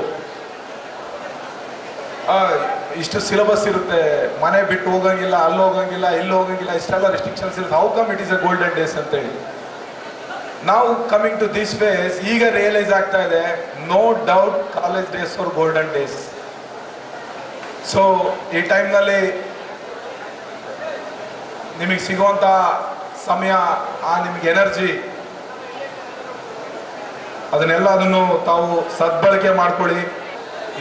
Speaker 7: ಇಷ್ಟು ಸಿಲೆಬಸ್ ಇರುತ್ತೆ, ಮನೆ ಬಿಟ್ಟು ಹೋಗಂಗಿಲ್ಲ, ಅಲ್ಲಿ ಹೋಗಂಗಿಲ್ಲ, ಇಲ್ಲಿ ಹೋಗಂಗಿಲ್ಲ, ಇಷ್ಟೆಲ್ಲ ರಿಸ್ಟ್ರಿಕ್ಷನ್ಸ್ ಇರುತ್ತೆ. How come it is a golden days ಅಂತೇಳಿ ನಾವು ಕಮಿಂಗ್ ಟು ದಿಸ್ ಫೇಸ್ ಈಗ ರಿಯಲೈಸ್ ಆಗ್ತಾ ಇದೆ. No doubt college days for golden days. So ಈ ಟೈಮ್ನಲ್ಲಿ ನಿಮಗೆ ಸಿಗುವಂಥ ಸಮಯ, ಆ ನಿಮಗೆ ಎನರ್ಜಿ ಅದನ್ನೆಲ್ಲದನ್ನು ತಾವು ಸದ್ಬಳಕೆ ಮಾಡ್ಕೊಳ್ಳಿ.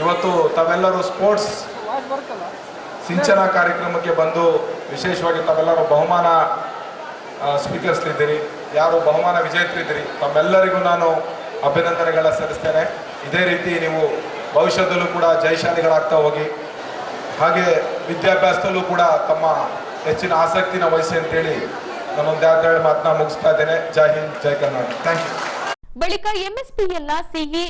Speaker 7: ಇವತ್ತು ತಾವೆಲ್ಲರೂ ಸ್ಪೋರ್ಟ್ಸ್ ಸಿಂಚನ ಕಾರ್ಯಕ್ರಮಕ್ಕೆ ಬಂದು ವಿಶೇಷವಾಗಿ ತಾವೆಲ್ಲರೂ ಬಹುಮಾನ ಸ್ವೀಕರಿಸಲಿದ್ದೀರಿ. ಯಾರು ಬಹುಮಾನ ವಿಜೇತರಿದ್ದೀರಿ ತಮ್ಮೆಲ್ಲರಿಗೂ ನಾನು ಅಭಿನಂದನೆಗಳ ಸಲ್ಲಿಸ್ತೇನೆ. ಇದೇ ರೀತಿ ನೀವು ಭವಿಷ್ಯದಲ್ಲೂ ಕೂಡ ಜಯಶಾಲಿಗಳಾಗ್ತಾ ಹೋಗಿ, ಹಾಗೆ ವಿದ್ಯಾಭ್ಯಾಸದಲ್ಲೂ ಕೂಡ ತಮ್ಮ ಹೆಚ್ಚಿನ ಆಸಕ್ತಿನ ವಹಿಸಿ ಅಂತೇಳಿ ನಾನೊಂದು ಎರಡು ಮಾತನ್ನ ಮುಗಿಸ್ತಾ ಇದ್ದೇನೆ. ಜೈ ಹಿಂದ್, ಜೈ ಕರ್ನಾಟಕ. Thank you.
Speaker 1: ಬಳಿಕ ಎಂಎಸ್ಪಿಎಲ್ನ CE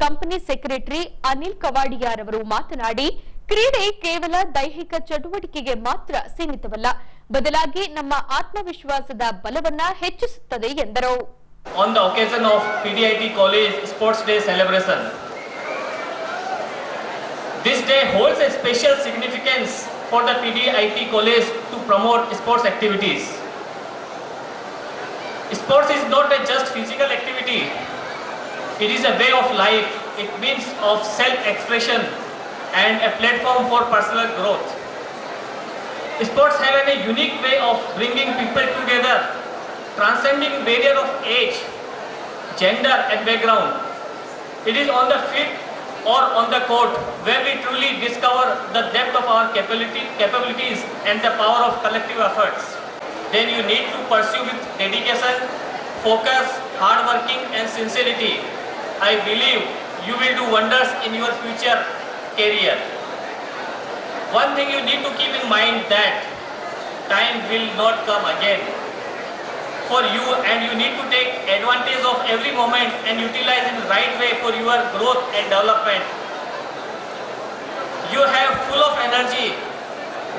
Speaker 1: company secretary Anil Kawadiyar ಅವರು ಮಾತನಾಡಿ, ಕ್ರೀಡೆ ಕೇವಲ ದೈಹಿಕ ಚಟುವಟಿಕೆಗೆ ಮಾತ್ರ ಸೀಮಿತವಲ್ಲ, ಬದಲಾಗಿ ನಮ್ಮ ಆತ್ಮವಿಶ್ವಾಸದ ಬಲವನ್ನ ಹೆಚ್ಚಿಸುತ್ತದೆ ಎಂದರು.
Speaker 8: On the occasion of PDIT College Sports Day celebration, this day holds a special significance for the PDIT College to promote sports activities. Sports is not a just physical activity, it is a way of life. It means of self-expression and a platform for personal growth. Sports have a unique way of bringing people together, transcending barrier of age, gender and background. It is on the field or on the court where we truly discover the depth of our capabilities and the power of collective efforts. Then you need to pursue with dedication, focus, hard working and sincerity. I believe you will do wonders in your future career. One thing you need to keep in mind that time will not come again for you, and you need to take advantage of every moment and utilize in the right way for your growth and development. You have full of energy,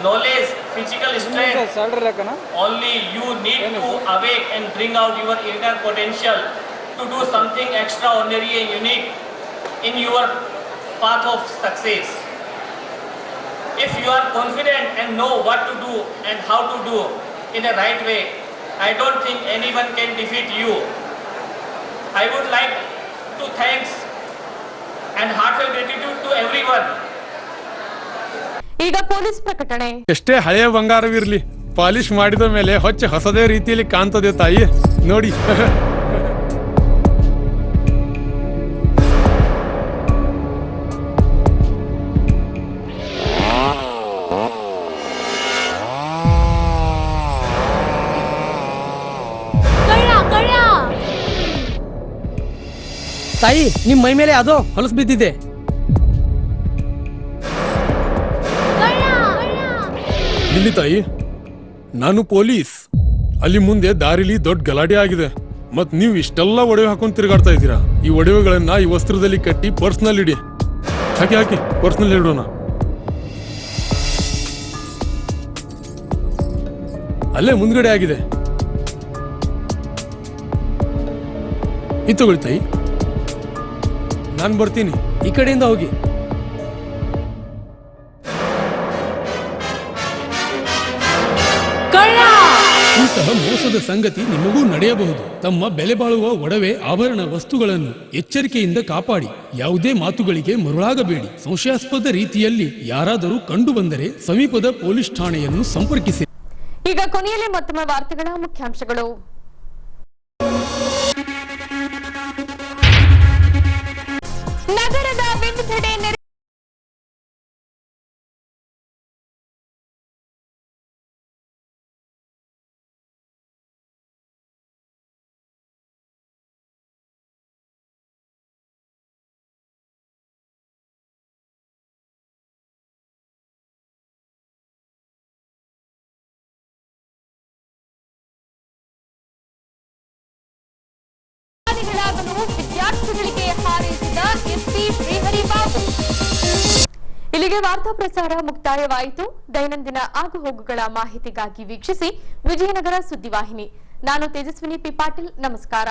Speaker 8: knowledge, physical strength. Only you need to awake and bring out your inner potential to do something extraordinary and unique in your path of success. If you are confident and know what to do and how to do in a right way, I don't think anyone can defeat you. I would like to thanks and heartfelt gratitude to everyone.
Speaker 1: ಈಗ police ಪ್ರಕಟಣೆ.
Speaker 9: ಎಷ್ಟೇ ಹಳೆಯ ಬಂಗಾರವಿರ್ಲಿ, polish ಮಾಡಿದ ಮೇಲೆ ಹೊಚ್ಚ ಹೊಸದೇ ರೀತಿಯಲ್ಲಿ ಕಾಣ್ತದೆ ತಾಯಿ, ನೋಡಿ.
Speaker 10: ತಾಯಿ, ನಿಮ್ ಮೈ ಮೇಲೆ ಅದೋ ಹೊಲಸು ಬಿದ್ದಿದೆ.
Speaker 9: ಇಲ್ಲಿ ತಾಯಿ, ನಾನು ಪೊಲೀಸ್. ಅಲ್ಲಿ ಮುಂದೆ ದಾರಿಲಿ ದೊಡ್ಡ ಗಲಾಟೆ ಆಗಿದೆ, ಮತ್ ನೀವು ಇಷ್ಟೆಲ್ಲ ಒಡವೆ ಹಾಕೊಂಡು ತಿರುಗಾಡ್ತಾ ಇದ್ದೀರಾ. ಈ ಒಡವೆಗಳನ್ನ ಈ ವಸ್ತ್ರದಲ್ಲಿ ಕಟ್ಟಿ ಪರ್ಸ್ನಲ್ಲಿ ಇಡಿ. ಹಾಕಿ ಪರ್ಸ್ನಲ್ಲಿ ಇಡೋಣ. ಅಲ್ಲೇ ಮುಂದ್ಗಡೆ ಆಗಿದೆ. ಇದು ತಗೊಳ್ಳಿ ತಾಯಿ, ನಾನು ಬರ್ತೀನಿ.
Speaker 10: ಈ ಕಡೆಯಿಂದ ಹೋಗಿ.
Speaker 9: ಇಂತಹ ಮೋಸದ ಸಂಗತಿ ನಿಮಗೂ ನಡೆಯಬಹುದು. ತಮ್ಮ ಬೆಲೆ ಬಾಳುವ ಒಡವೆ ಆಭರಣ ವಸ್ತುಗಳನ್ನು ಎಚ್ಚರಿಕೆಯಿಂದ ಕಾಪಾಡಿ. ಯಾವುದೇ ಮಾತುಗಳಿಗೆ ಮರುಳಾಗಬೇಡಿ. ಸಂಶಯಾಸ್ಪದ ರೀತಿಯಲ್ಲಿ ಯಾರಾದರೂ ಕಂಡು ಬಂದರೆ ಸಮೀಪದ ಪೊಲೀಸ್ ಠಾಣೆಯನ್ನು ಸಂಪರ್ಕಿಸಿ.
Speaker 1: ಈಗ ಕೊನೆಯಲ್ಲಿ ಮತ್ತೊಮ್ಮೆ ವಾರ್ತೆಗಳ ಮುಖ್ಯಾಂಶಗಳು. ನಗರದ ವಿವಿಧೆಡೆ ವಿದ್ಯಾರ್ಥಿಗಳಿಗೆ ಹಾರೈಸಿದ ಎಸ್ಪಿ ಶ್ರೀಹರಿಬಾಬು. ಇಲ್ಲಿಗೆ ವಾರ್ತಾ ಪ್ರಸಾರ ಮುಕ್ತಾಯವಾಯಿತು. ದೈನಂದಿನ ಆಗುಹೋಗುಗಳ ಮಾಹಿತಿಗಾಗಿ ವೀಕ್ಷಿಸಿ ವಿಜಯನಗರ ಸುದ್ದಿವಾಹಿನಿ. ನಾನು ತೇಜಸ್ವಿನಿ ಪಿ ಪಾಟೀಲ್. ನಮಸ್ಕಾರ.